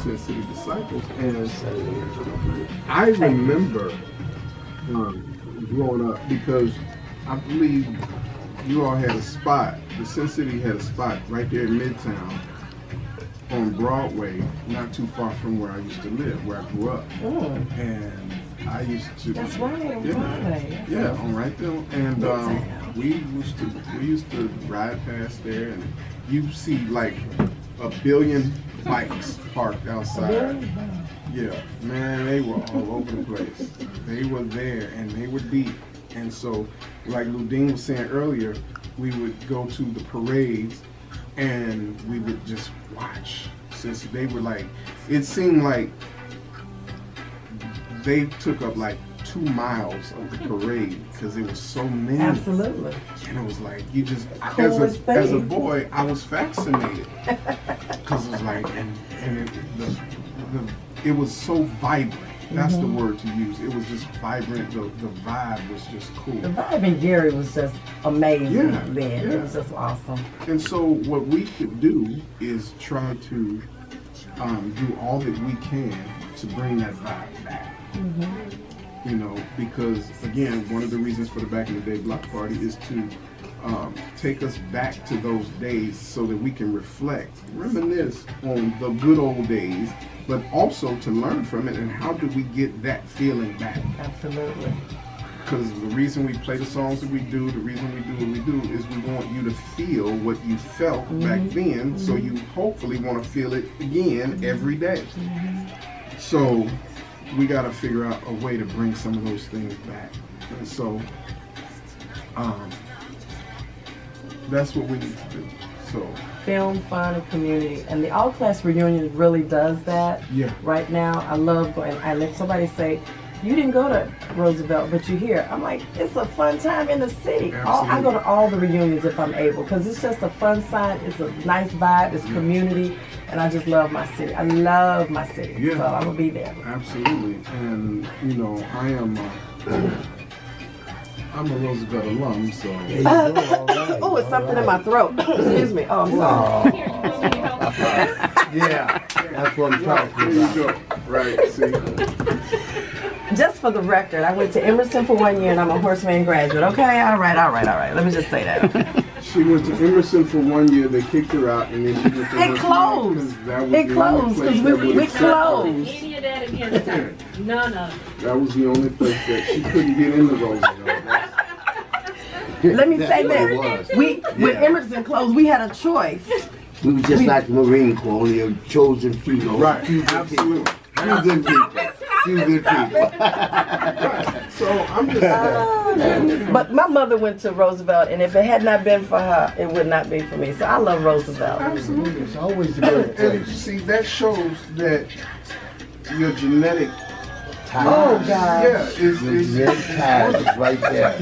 Sin City Disciples, and I remember growing up because I believe you all had a spot. The Sin City had a spot right there in Midtown on Broadway, not too far from where I used to live, where I grew up. And I used to. That's right, on Broadway. Yeah, on right there. And we used to ride past there, and you see like a billion bikes parked outside. Yeah, man, they were all over the place. They were there, and they were deep. And so, like Ludine was saying earlier, we would go to the parades, and we would just watch. Since they were like, it seemed like they took up like 2 miles of the parade because there was so many. Absolutely. And it was like, you just, as a boy, I was fascinated. Because it was like, and it was so vibrant. That's the word to use. It was just vibrant. The vibe was just cool. The vibe in Gary was just amazing then. It was just awesome. And so what we could do is try to do all that we can to bring that vibe back. You know, because again, one of the reasons for the Back in the Day Block Party is to take us back to those days so that we can reflect, reminisce on the good old days, but also to learn from it and how do we get that feeling back. Absolutely. Because the reason we play the songs that we do, the reason we do what we do is we want you to feel what you felt back then, so you hopefully want to feel it again every day. So we got to figure out a way to bring some of those things back. And so that's what we need to do. So film, fun, and community. And the all-class reunion really does that. Right now, I love going. I let somebody say, you didn't go to Roosevelt, but you're here. I'm like, it's a fun time in the city. I go to all the reunions if I'm able, because it's just a fun sign. It's a nice vibe. It's community. And I just love my city. I love my city. So I'm going to be there. Absolutely. And, you know, I'm a Roosevelt alum, so. Oh, it's something in my throat. Excuse me. Oh, I'm sorry. Yeah, that's what I'm talking about. There you go. Right, see. Just for the record, I went to Emerson for 1 year and I'm a Horseman graduate. Okay, all right. Let me just say that. She went to Emerson for 1 year, they kicked her out, and then she went to It closed. It closed because we closed. Any of that against her. None of it. That was the only place that she couldn't get into Roosevelt. Let me say this. When Emerson closed, we had a choice. We were just like the Marine Corps, only a chosen few. Right, absolutely. Few good people. Few good people. So I'm just But my mother went to Roosevelt, and if it had not been for her, it would not be for me. So I love Roosevelt. Absolutely. It's always a good And place. see, that shows that your genetic Oh, God. yeah, is ties is right there.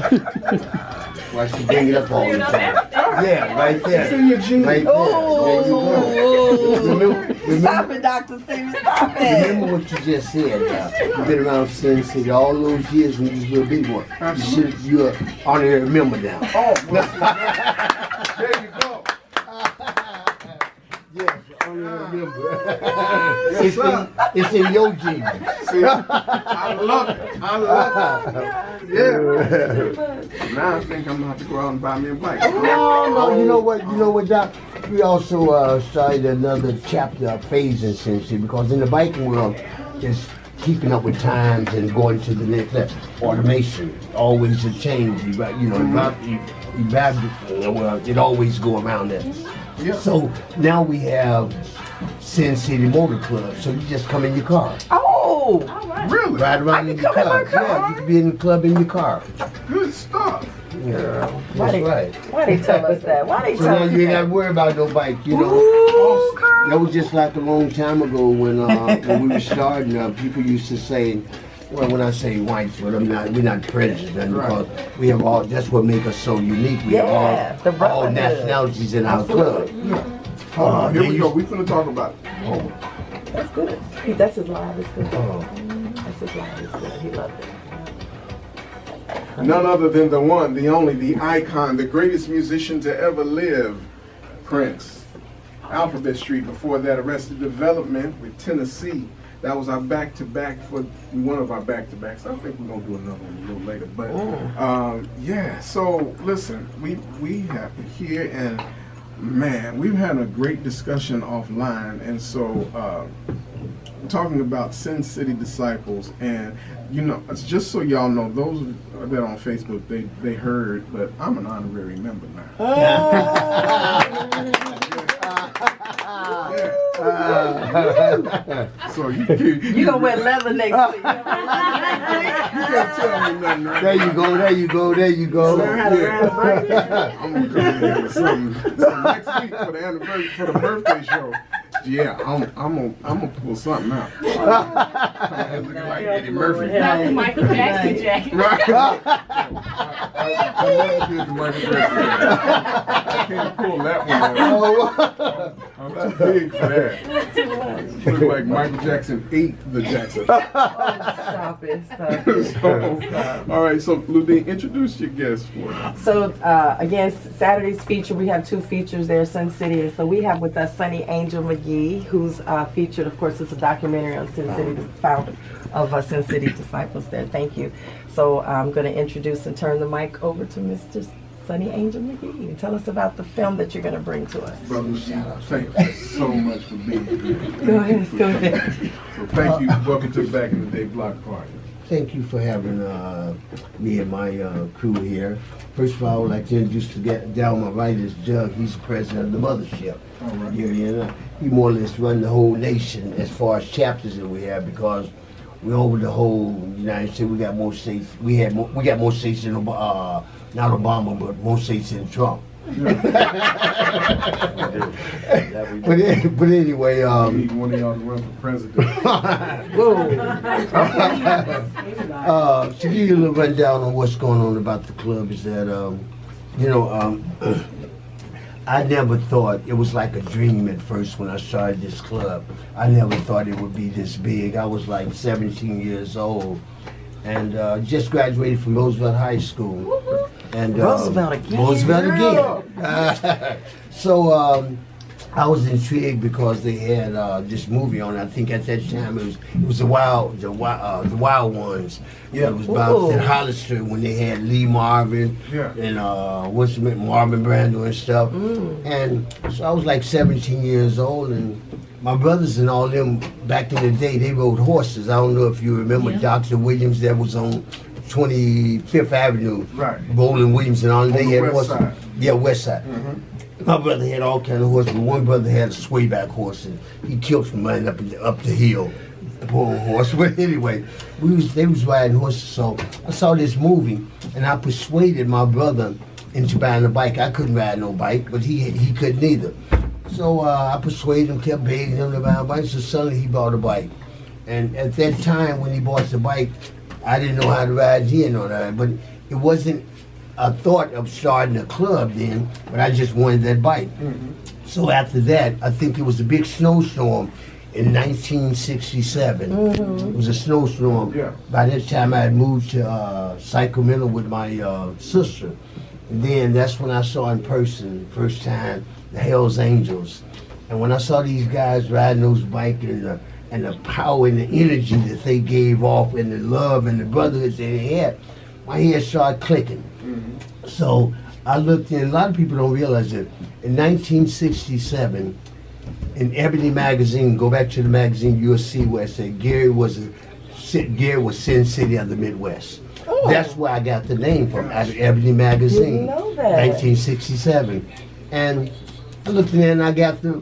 Why she bring it up all the time? Yeah, right there. It's in your genes. Right there. There you go. Remember, Stop it, Dr. Stevens. Stop it. remember what you just said. You've been around Sin City all those years when you were a big boy. You're honorary member now. Oh, well, there you go. Yes, honorary member. Yes, sir. It's in your genes. See, I love it. I love it. Yeah. Now I think I'm gonna have to go out and buy me a bike. No, you know what, Doc? We also started another chapter, a phase in Sin City, because in the biking world, it's keeping up with times and going to the next level. Automation, always a change. It always go around that. Yeah. So now we have Sin City Motor Club. So you just come in your car. Oh, Really? Ride around in your come in car. my car? Yeah, you can be in the club in your car. Good stuff. Yeah, why that's they, right. Why they tell us that? Why they So tell now us you ain't got that? to worry about no bike, you know. Ooh, girl. That was just like a long time ago when we were starting. People used to say, well, when I say whites, but we're not prejudiced, because we have all. That's what makes us so unique. We have all nationalities in our club. Here we go. We're gonna talk about it. Oh. That's good. That's his line. It's good. Oh. That's his line. It's good. He loved it. None other than the one, the only, the icon, the greatest musician to ever live, Prince. Alphabet Street. Before that, Arrested Development with Tennessee. That was our back-to-back for one of our back-to-backs. I think we're gonna do another one a little later. But yeah, so listen, we have here, and man, we've had a great discussion offline, and so talking about Sin City Disciples, and it's just so y'all know, those that are on Facebook, they heard, but I'm an honorary member now. So you gonna wear leather next week. You can't tell me nothing right There you go, there you go, there you go. Learn how to ride a bike. I'm gonna come in here with something next week for the anniversary, for the birthday show. Yeah, I'm gonna pull something out. I'm looking like Eddie Murphy. Not the Michael Jackson jacket. Right. I never did the Michael Jackson. I can't pull that one off. I'm too big for that. Look like Michael Jackson ate the Jackson. Stop it. All right, so Ludine, introduce your guest for us. So again, Saturday's feature, we have 2 features there, Sin City. And so we have with us Sunny Angel McGee, who's featured, of course, it's a documentary on Sin City, the founder of Sin City Disciples there. Thank you. So I'm going to introduce and turn the mic over to Mr. Sunny Angel McGee. And tell us about the film that you're going to bring to us. Brother, thank you so much for being here. Go ahead. So thank you. Welcome to Back in the Day Block Party. Thank you for having me and my crew here. First of all, I would like to introduce to get down my right is Jug. He's the president of the mothership. All right. He more or less run the whole nation as far as chapters that we have, because we're over the whole United States. We got more states. We got more states than not Obama, but more states than Trump. but anyway, we need one of y'all to run for president. To give you a little rundown on what's going on about the club is that, I never thought, it was like a dream at first when I started this club. I never thought it would be this big. I was like 17 years old and just graduated from Roosevelt High School. And Roosevelt again. So I was intrigued because they had this movie on. I think at that time it was the Wild Ones. Yeah, it was about in Hollister when they had Lee Marvin and Marvin Brando and stuff. And so I was like 17 years old, and my brothers and all them back in the day, they rode horses. I don't know if you remember Dr. Williams that was on 25th Avenue. Right. Bowling Williams and all. They had West horses. Side. Yeah, West Side. My brother had all kind of horses, but one brother had a swayback horse, and he killed some money up the hill. Poor horse. But anyway, they was riding horses. So I saw this movie, and I persuaded my brother into buying a bike. I couldn't ride no bike, but he couldn't either. So I persuaded him, kept begging him to buy a bike. So suddenly he bought a bike. And at that time, when he bought the bike, I didn't know how to ride. He didn't know how to ride, but it wasn't a thought of starting a club then, but I just wanted that bike. So after that, I think it was a big snowstorm in 1967. It was a snowstorm. Yeah. By that time, I had moved to Sacramento with my sister. And then that's when I saw in person, first time, the Hells Angels. And when I saw these guys riding those bikes and the power and the energy that they gave off and the love and the brotherhood that they had, my head started clicking. So I looked in, a lot of people don't realize it, in 1967, in Ebony magazine, go back to the magazine, you'll see where it said Gary was Sin City of the Midwest. That's where I got the name from, out of Ebony magazine. Didn't know that. 1967. And I looked in there and I got the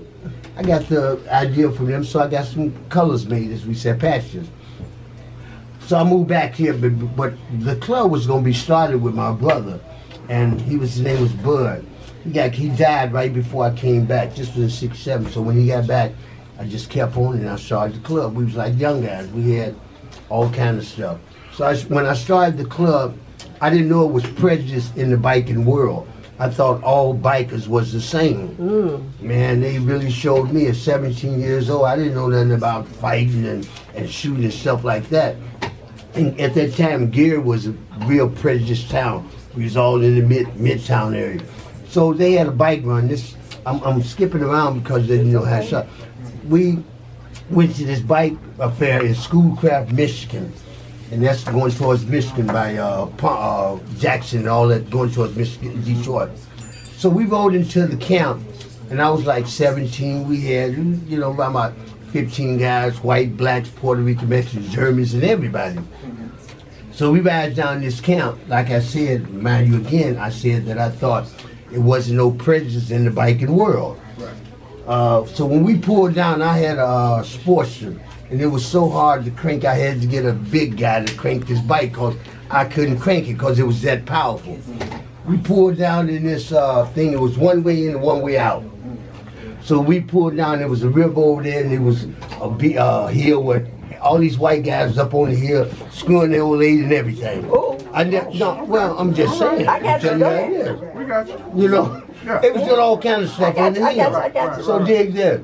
idea from them, so I got some colors made, as we said, patches. So I moved back here, but the club was going to be started with my brother, and his name was Bud. He died right before I came back. This was in '67. So when he got back, I just kept on and I started the club. We was like young guys. We had all kind of stuff. So when I started the club, I didn't know it was prejudice in the biking world. I thought all bikers was the same. Man, they really showed me at 17 years old. I didn't know nothing about fighting and shooting and stuff like that. And at that time, Gary was a real prejudiced town. We was all in the Midtown area. So they had a bike run. This I'm skipping around because they didn't know how to shop. We went to this bike affair in Schoolcraft, Michigan. And that's going towards Michigan by Jackson and all that, going towards Michigan, Detroit. So we rode into the camp, and I was like 17. We had, you know, about 15 guys, white, blacks, Puerto Rican, Mexicans, Germans, and everybody. So we ride down this camp. Like I said, mind you again, I said that I thought it wasn't no prejudice in the biking world. So when we pulled down, I had a Sportster. And it was so hard to crank, I had to get a big guy to crank this bike because I couldn't crank it because it was that powerful. We pulled down in this thing, it was one way in and one way out. So we pulled down, there was a river over there and there was a hill where all these white guys was up on the hill screwing the old lady and everything. Well, I'm just saying. I got you. We got you. You know, it was doing all kind of stuff on the hill. I got you. So dig that.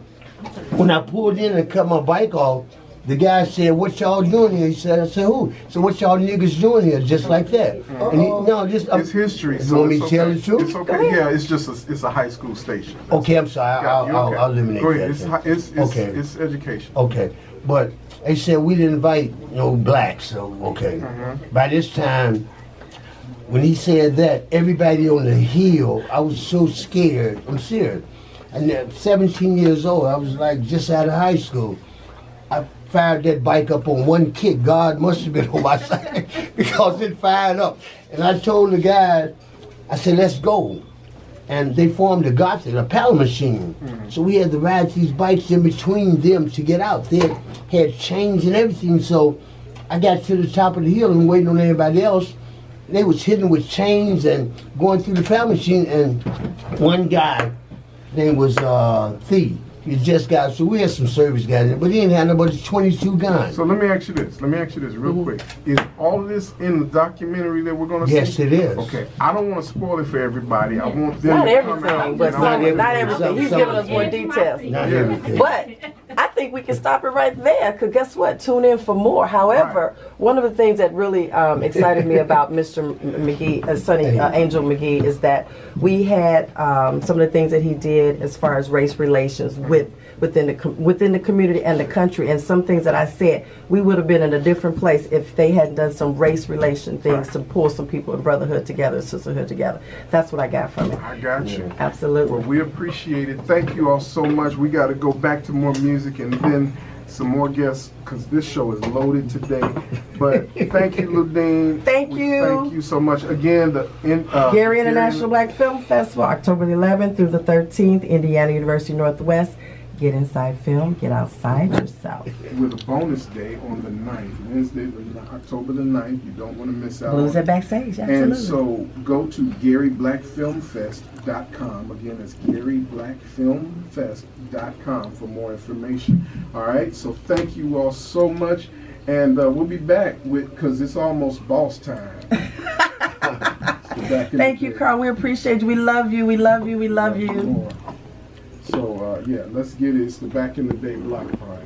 When I pulled in and cut my bike off, the guy said, "What y'all doing here?" He said, "I said who?" So what y'all niggas doing here? Just like that. And he, no, just It's history. You want me to tell the truth? It's okay. Yeah, it's just it's a high school station. Okay, I'm sorry. I'll eliminate Go ahead. that. It's education. Okay, but they said we didn't invite no blacks. So okay. By this time, when he said that, everybody on the hill, I was so scared. I'm serious. And at 17 years old, I was like just out of high school. I fired that bike up on one kick. God must have been on my side because it fired up. And I told the guys, I said, let's go. And they formed a paddle machine. So we had to ride these bikes in between them to get out. They had chains and everything. So I got to the top of the hill and waiting on everybody else. They was hitting with chains and going through the paddle machine. And one guy, name was Thief. He just got, so we had some service guys, but he didn't have nobody 22 guns. So let me ask you this real quick. Is all of this in the documentary that we're going to see? Yes, it is. Okay, I don't want to spoil it for everybody. I want them Not to come everything, out. but not everything. everything. He's giving us more details. Not everything. But I think we can stop it right there, because guess what? Tune in for more. However, one of the things that really excited me about Mr. McGee, Sonny Angel McGee, is that we had some of the things that he did as far as race relations within the community and the country, and some things that I said we would have been in a different place if they hadn't done some race relation things to pull some people in brotherhood together, sisterhood together. That's what I got from it. I got you. Absolutely. Well, we appreciate it. Thank you all so much. We got to go back to more music and then some more guests, because this show is loaded today. But thank you, Ludine. Thank you. Thank you so much. Again, Gary International Black Film Festival, October the 11th through the 13th, Indiana University Northwest. Get inside film, get outside yourself. With a bonus day on the 9th, Wednesday, October the 9th. You don't want to miss out Blues on at Backstage, absolutely. And so go to GaryBlackFilmFest.com. Again, it's GaryBlackFilmFest.com for more information. All right, so thank you all so much. And we'll be back because it's almost boss time. Thank you, Carl. We appreciate you. We love you. We love you. We love you. More. So, yeah, let's get it. It's the back in the day block party.